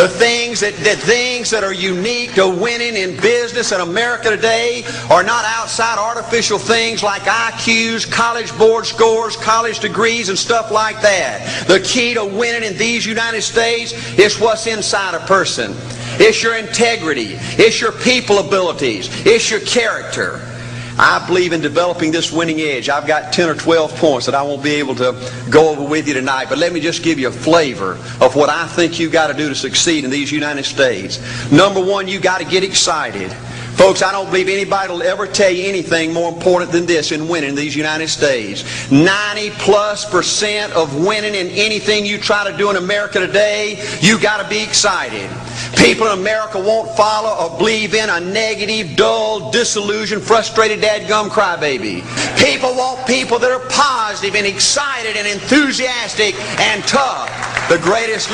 The things that are unique to winning in business in America today are not outside artificial things like IQs, college board scores, college degrees, and stuff like that. The key to winning in these United States is what's inside a person. It's your integrity. It's your people abilities. It's your character. I believe in developing this winning edge. I've got 10 or 12 points that I won't be able to go over with you tonight, but let me just give you a flavor of what I think you've got to do to succeed in these United States. Number one, you've got to get excited. Folks, I don't believe anybody will ever tell you anything more important than this in winning in these United States. 90+% of winning in anything you try to do in America today, you got to be excited. People in America won't follow or believe in a negative, dull, disillusioned, frustrated, dadgum crybaby. People want people that are positive and excited and enthusiastic and tough. The greatest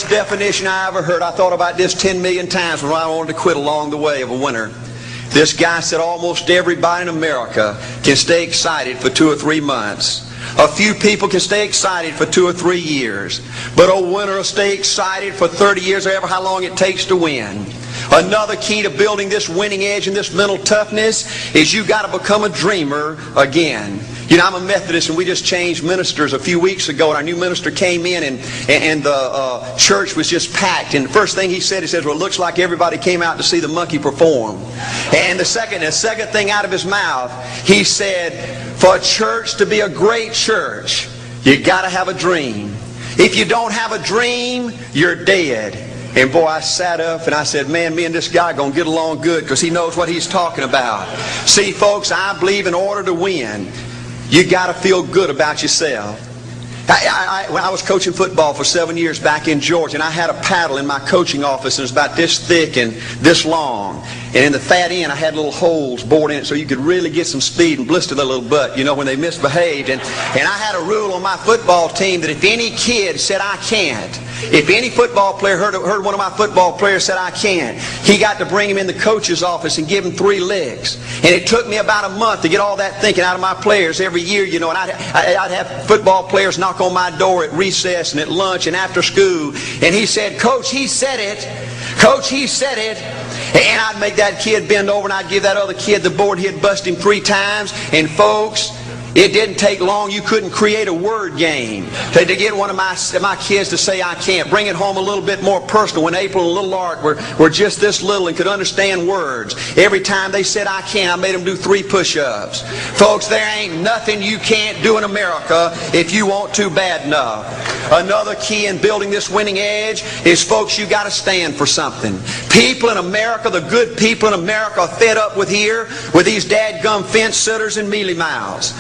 definition I ever heard, I thought about this 10 million times when I wanted to quit along the way of a winner. This guy said almost everybody in America can stay excited for 2 or 3 months. A few people can stay excited for 2 or 3 years. But a winner will stay excited for 30 years or ever how long it takes to win. Another key to building this winning edge and this mental toughness is you got to become a dreamer again. You know, I'm a Methodist, and we just changed ministers a few weeks ago, and our new minister came in, and the church was just packed. And the first thing he said, well, it looks like everybody came out to see the monkey perform. And the second thing out of his mouth, he said, for a church to be a great church, you got to have a dream. If you don't have a dream, you're dead. And boy, I sat up and I said, man, me and this guy are going to get along good because he knows what he's talking about. See, folks, I believe in order to win, you got to feel good about yourself. When I was coaching football for 7 years back in Georgia, and I had a paddle in my coaching office, and it was about this thick and this long. And in the fat end, I had little holes bored in it so you could really get some speed and blister their little butt, you know, when they misbehaved. And I had a rule on my football team that if any kid said, I can't, if any football player heard one of my football players said, I can't, he got to bring him in the coach's office and give him 3 licks. And it took me about a month to get all that thinking out of my players every year, you know. And I'd have football players knock on my door at recess and at lunch and after school. And he said, Coach, he said it. Coach, he said it. And I'd make that kid bend over and I'd give that other kid the board. He'd bust him 3 times. And folks, it didn't take long. You couldn't create a word game to get one of my kids to say I can't. Bring it home a little bit more personal. When April and little Art were just this little and could understand words, every time they said I can't, I made them do 3 push-ups. Folks, there ain't nothing you can't do in America if you want to bad enough. Another key in building this winning edge is, folks, you got to stand for something. People in America, the good people in America, are fed up with these dadgum fence sitters and mealy mouths.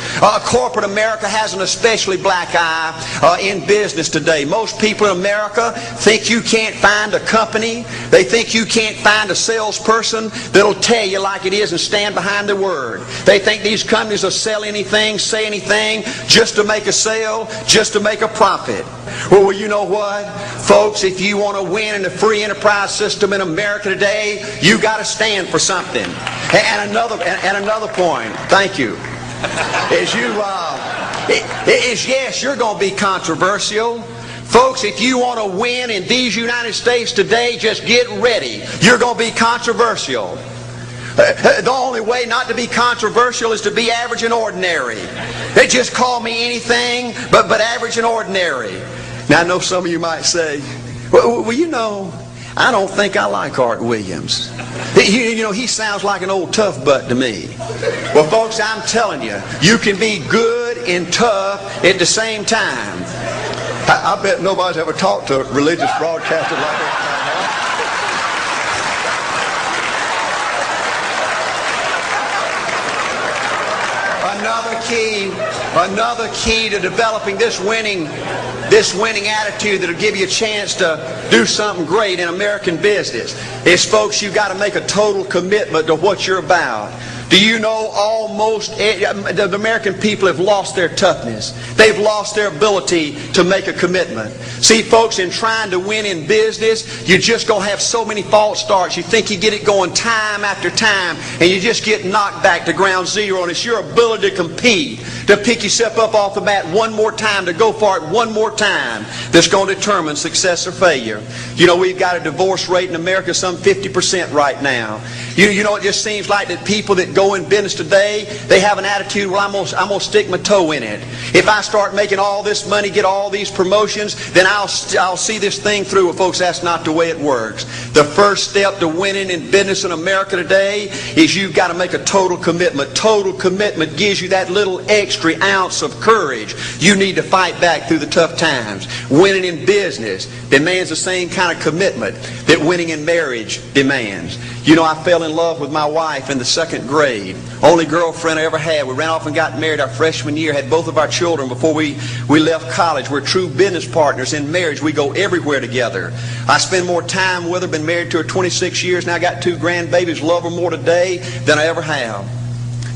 Corporate America has an especially black eye in business today. Most people in America think you can't find a company. They think you can't find a salesperson that'll tell you like it is and stand behind the word. They think these companies will sell anything, say anything, just to make a sale, just to make a profit. Well, you know what? Folks, if you want to win in the free enterprise system in America today, you got to stand for something. And another point, thank you, yes, you're going to be controversial. Folks, if you want to win in these United States today, just get ready. You're going to be controversial. The only way not to be controversial is to be average and ordinary. They just call me anything but average and ordinary. Now, I know some of you might say, well, you know, I don't think I like Art Williams. You know, he sounds like an old tough butt to me. Well, folks, I'm telling you, you can be good and tough at the same time. I bet nobody's ever talked to a religious broadcaster like that. Another key to developing this winning attitude that'll give you a chance to do something great in American business is, folks, you've got to make a total commitment to what you're about. Do you know almost the American people have lost their toughness? They've lost their ability to make a commitment. See, folks, in trying to win in business, you're just going to have so many false starts. You think you get it going time after time, and you just get knocked back to ground zero. And it's your ability to compete, to pick yourself up off the mat one more time, to go for it one more time, that's going to determine success or failure. You know, we've got a divorce rate in America some 50% right now. You know, it just seems like that people that go in business today, they have an attitude, well, I'm gonna stick my toe in it. If I start making all this money, get all these promotions, then I'll see this thing through. Well, folks, that's not the way it works. The first step to winning in business in America today is you've got to make a total commitment. Total commitment gives you that little extra ounce of courage you need to fight back through the tough times. Winning in business demands the same kind of commitment that winning in marriage demands. You know, I fell in love with my wife in the 2nd grade. Only girlfriend I ever had. We ran off and got married our freshman year. Had both of our children before we left college. We're true business partners. In marriage, we go everywhere together. I spend more time with her. Been married to her 26 years. Now I got 2 grandbabies. Love her more today than I ever have.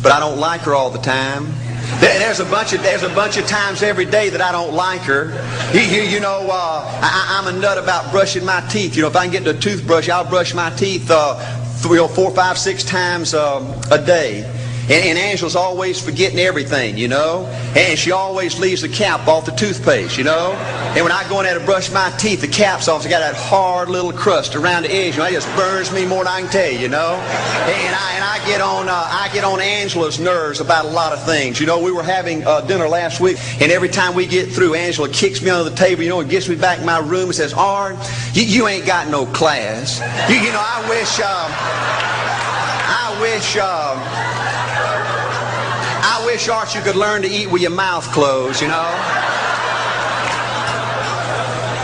But I don't like her all the time. There's a bunch of times every day that I don't like her. You know, I'm a nut about brushing my teeth. You know, if I can get the toothbrush, I'll brush my teeth 4, 5, 6 times a day. And Angela's always forgetting everything, you know. And she always leaves the cap off the toothpaste, you know. And when I go in there to brush my teeth, the cap's off. It's got that hard little crust around the edge. You know, it just burns me more than I can tell you, you know. And I get on Angela's nerves about a lot of things. You know, we were having dinner last week, and every time we get through, Angela kicks me under the table, you know, and gets me back in my room and says, "Art, you ain't got no class." You know, I wish, Art, you could learn to eat with your mouth closed, you know.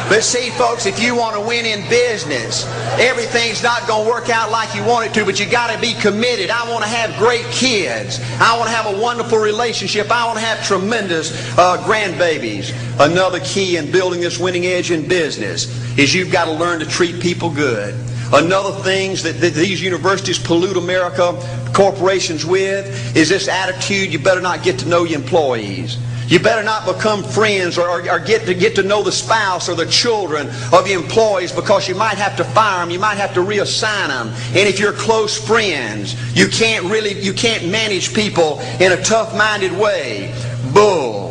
But see, folks, if you want to win in business, everything's not going to work out like you want it to, but you got to be committed. I want to have great kids. I want to have a wonderful relationship. I want to have tremendous grandbabies. Another key in building this winning edge in business is you've got to learn to treat people good. Another thing that these universities pollute America, corporations with, is this attitude, you better not get to know your employees. You better not become friends or get to know the spouse or the children of your employees, because you might have to fire them, you might have to reassign them. And if you're close friends, you can't manage people in a tough-minded way. Bull.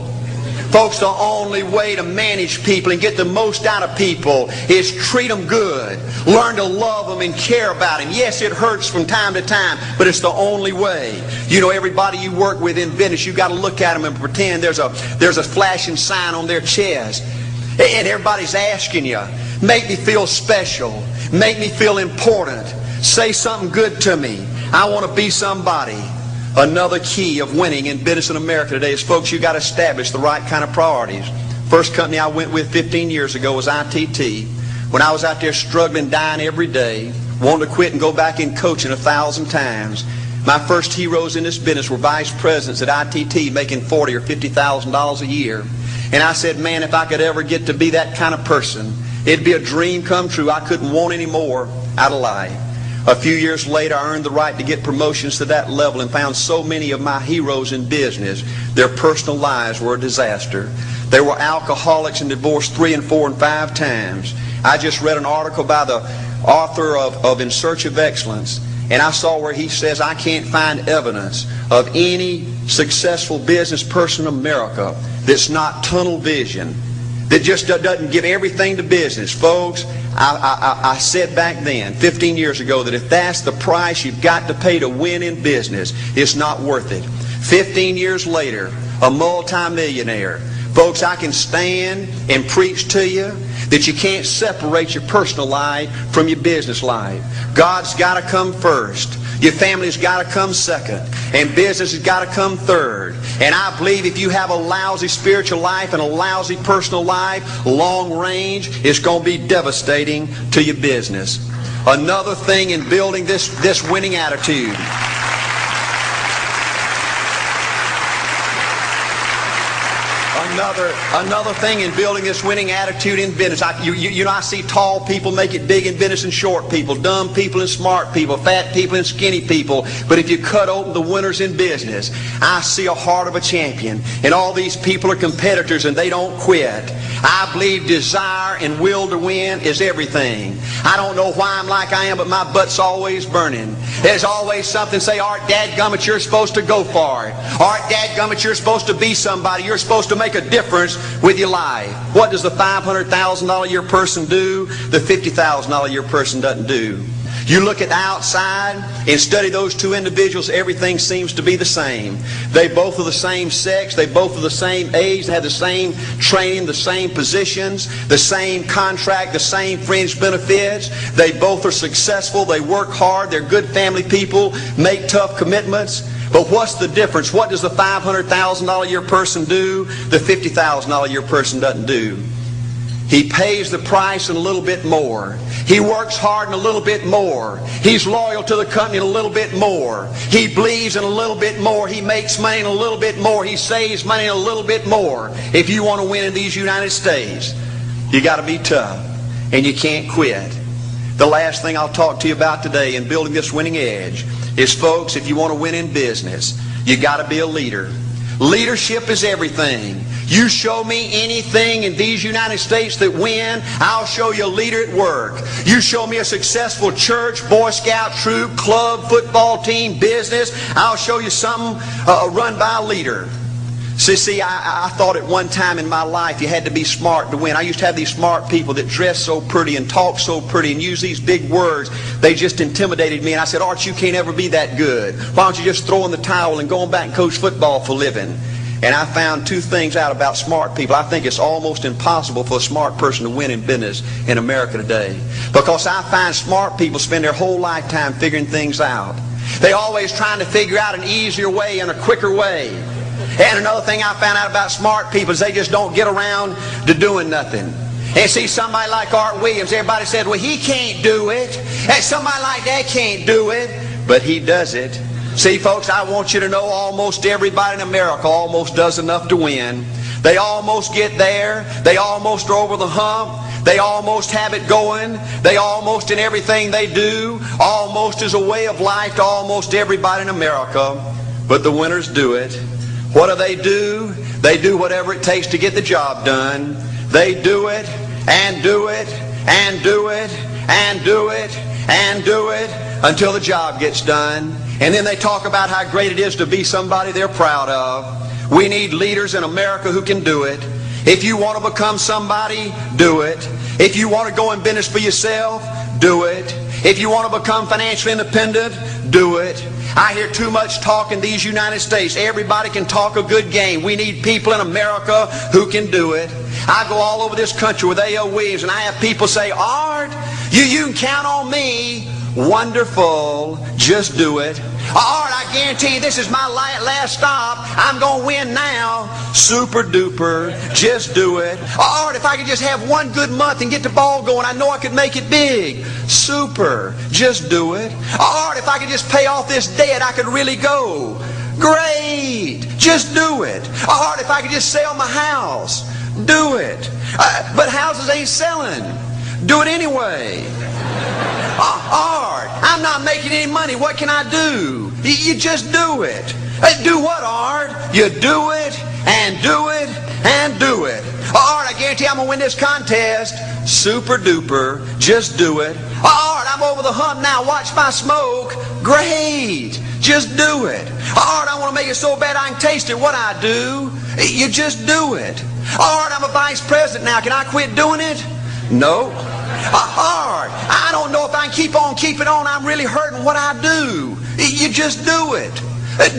Folks, the only way to manage people and get the most out of people is treat them good. Learn to love them and care about them. Yes, it hurts from time to time, but it's the only way. You know, everybody you work with in business, you've got to look at them and pretend there's a flashing sign on their chest. And everybody's asking you, make me feel special. Make me feel important. Say something good to me. I want to be somebody. Another key of winning in business in America today is, folks, you've got to establish the right kind of priorities. First company I went with 15 years ago was ITT. When I was out there struggling, dying every day, wanting to quit and go back in coaching 1,000 times, my first heroes in this business were vice presidents at ITT making $40,000 or $50,000 a year. And I said, man, if I could ever get to be that kind of person, it'd be a dream come true. I couldn't want any more out of life. A few years later, I earned the right to get promotions to that level and found so many of my heroes in business, their personal lives were a disaster. They were alcoholics and divorced 3 and 4 and 5 times. I just read an article by the author of In Search of Excellence, and I saw where he says, I can't find evidence of any successful business person in America that's not tunnel vision, that just doesn't give everything to business. Folks, I said back then, 15 years ago, that if that's the price you've got to pay to win in business, it's not worth it. 15 years later, a multimillionaire. Folks, I can stand and preach to you that you can't separate your personal life from your business life. God's got to come first. Your family's got to come second. And business has got to come third. And I believe if you have a lousy spiritual life and a lousy personal life, long range, it's going to be devastating to your business. Another thing in building this winning attitude. Another thing in building this winning attitude in business. I see tall people make it big in business and short people, dumb people and smart people, fat people and skinny people. But if you cut open the winners in business, I see a heart of a champion. And all these people are competitors and they don't quit. I believe desire and will to win is everything. I don't know why I'm like I am, but my butt's always burning. There's always something say, Art, dadgummit, you're supposed to go for it. Art, dadgummit, you're supposed to be somebody. You're supposed to make a difference with your life. What does the $500,000 a year person do? The $50,000 a year person doesn't do. You look at the outside and study those two individuals, everything seems to be the same. They both are the same sex, they both are the same age, they have the same training, the same positions, the same contract, the same fringe benefits. They both are successful, they work hard, they're good family people, make tough commitments. But what's the difference? What does the $500,000 a year person do? The $50,000 a year person doesn't do. He pays the price and a little bit more. He works hard and a little bit more. He's loyal to the company and a little bit more. He believes in a little bit more. He makes money and a little bit more. He saves money and a little bit more. If you want to win in these United States, you got to be tough and you can't quit. The last thing I'll talk to you about today in building this winning edge is, folks, if you want to win in business, you got to be a leader. Leadership is everything. You show me anything in these United States that win, I'll show you a leader at work. You show me a successful church, Boy Scout troop, club, football team, business, I'll show you something run by a leader. See, I thought at one time in my life you had to be smart to win. I used to have these smart people that dress so pretty and talk so pretty and use these big words. They just intimidated me. And I said, Art, you can't ever be that good. Why don't you just throw in the towel and go on back and coach football for a living? And I found two things out about smart people. I think it's almost impossible for a smart person to win in business in America today. Because I find smart people spend their whole lifetime figuring things out. They're always trying to figure out an easier way and a quicker way. And another thing I found out about smart people is they just don't get around to doing nothing. And see, somebody like Art Williams, everybody said, well, he can't do it. And somebody like that can't do it. But he does it. See, folks, I want you to know almost everybody in America almost does enough to win. They almost get there. They almost are over the hump. They almost have it going. They almost in everything they do. Almost is a way of life to almost everybody in America. But the winners do it. What do? They do whatever it takes to get the job done. They do it and do it and do it and do it and do it until the job gets done. And then they talk about how great it is to be somebody they're proud of. We need leaders in America who can do it. If you want to become somebody, do it. If you want to go in business for yourself, do it. If you want to become financially independent, do it. I hear too much talk in these United States. Everybody can talk a good game. We need people in America who can do it. I go all over this country with A.L. Williams, and I have people say, Art, you can count on me. Wonderful. Just do it. Art, I guarantee you this is my last stop. I'm going to win now. Super duper. Just do it. Art, if I could just have one good month and get the ball going, I know I could make it big. Super. Just do it. Art, if I could just pay off this debt, I could really go. Great. Just do it. Art, if I could just sell my house. Do it. But houses ain't selling. Do it anyway. Art, I'm not making any money. What can I do? You just do it. Do what, Art? You do it and do it and do it. Art, I guarantee I'm going to win this contest. Super duper. Just do it. Art, I'm over the hump now. Watch my smoke. Great. Just do it. Art, I want to make it so bad I can taste it. What I do? You just do it. Art, I'm a vice president now. Can I quit doing it? No. Art, I don't know if I can keep on keeping on. I'm really hurting. What I do? You just do it.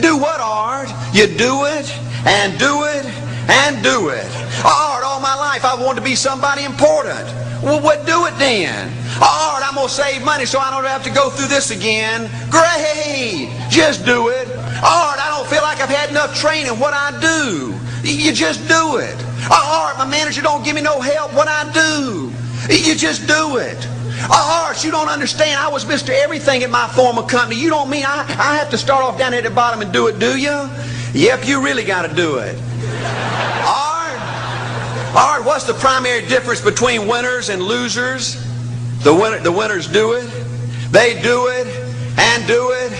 Do what, Art? You do it and do it and do it. Art, all my life I wanted to be somebody important. Well, what do it then? Art, I'm going to save money so I don't have to go through this again. Great. Just do it. Art, I don't feel like I've had enough training. What I do? You just do it. Art, my manager don't give me no help. What I do? You just do it. Art, you don't understand. I was Mr. Everything at my former company. You don't mean I have to start off down at the bottom and do it, do you? Yep, you really got to do it. Art, what's the primary difference between winners and losers? The winners do it. They do it and do it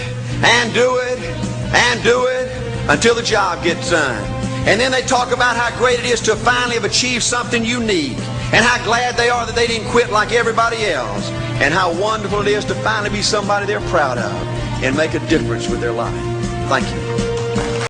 and do it and do it until the job gets done. And then they talk about how great it is to finally have achieved something unique, and how glad they are that they didn't quit like everybody else, and how wonderful it is to finally be somebody they're proud of and make a difference with their life. Thank you.